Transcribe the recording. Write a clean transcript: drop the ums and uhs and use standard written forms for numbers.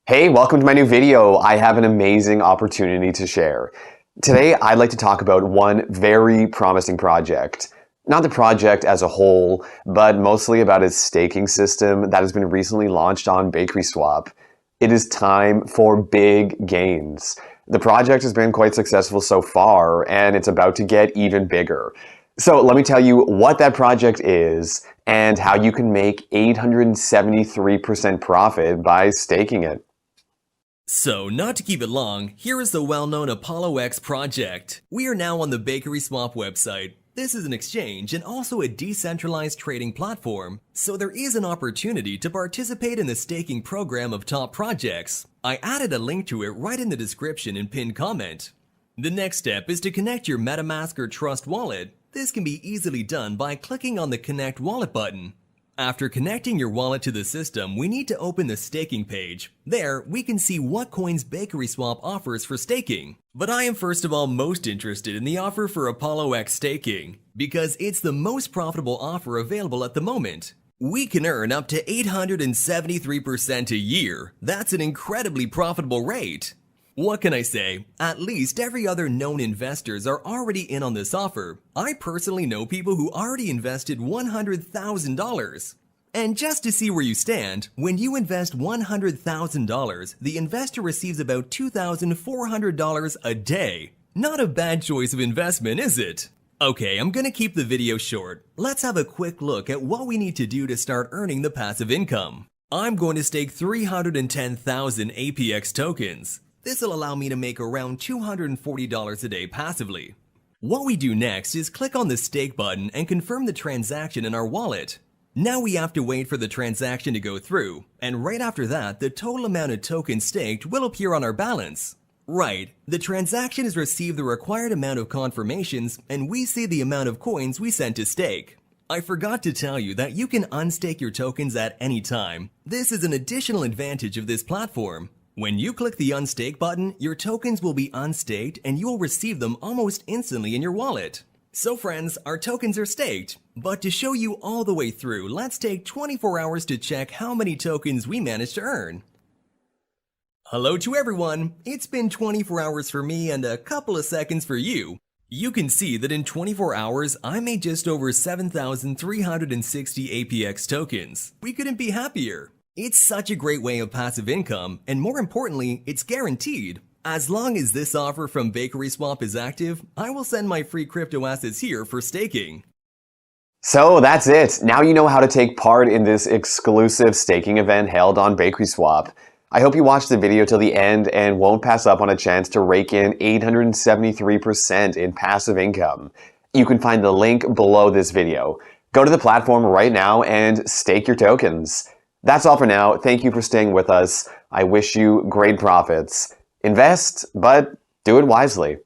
Hey, welcome to my new video. I have an amazing opportunity to share. Today, I'd like to talk about one very promising project. Not the project as a whole, but mostly about its staking system that has been recently launched on BakerySwap. It is time for big gains. The project has been quite successful so far, and it's about to get even bigger. So let me tell you what that project is and how you can make 873% profit by staking it. So, not to keep it long, here is the well-known Apollox project. We are now on the BakerySwap website. This is an exchange and also a decentralized trading platform, so there is an opportunity to participate in the staking program of top projects. I added a link to it right in the description and pinned comment. The next step is to connect your MetaMask or Trust wallet. This can be easily done by clicking on the Connect Wallet button. After connecting your wallet to the system, we need to open the staking page. There, we can see what coins BakerySwap offers for staking. But I am first of all most interested in the offer for Apollox staking, because it's the most profitable offer available at the moment. We can earn up to 873% a year. That's an incredibly profitable rate. What can I say? At least every other known investors are already in on this offer. I personally know people who already invested $100,000. And just to see where you stand, when you invest $100,000, the investor receives about $2,400 a day. Not a bad choice of investment, is it? Okay, I'm gonna keep the video short. Let's have a quick look at what we need to do to start earning the passive income. I'm going to stake 310,000 APX tokens. This will allow me to make around $240 a day passively. What we do next is click on the stake button and confirm the transaction in our wallet. Now we have to wait for the transaction to go through, and right after that, the total amount of tokens staked will appear on our balance. Right, the transaction has received the required amount of confirmations, and we see the amount of coins we sent to stake. I forgot to tell you that you can unstake your tokens at any time. This is an additional advantage of this platform. When you click the Unstake button, your tokens will be unstaked and you will receive them almost instantly in your wallet. So friends, our tokens are staked. But to show you all the way through, let's take 24 hours to check how many tokens we managed to earn. Hello to everyone! It's been 24 hours for me and a couple of seconds for you. You can see that in 24 hours, I made just over 7,360 APX tokens. We couldn't be happier. It's such a great way of passive income, and more importantly, it's guaranteed. As long as this offer from BakerySwap is active, I will send my free crypto assets here for staking. So that's it. Now you know how to take part in this exclusive staking event held on BakerySwap. I hope you watched the video till the end and won't pass up on a chance to rake in 873% in passive income. You can find the link below this video. Go to the platform right now and stake your tokens. That's all for now. Thank you for staying with us. I wish you great profits. Invest, but do it wisely.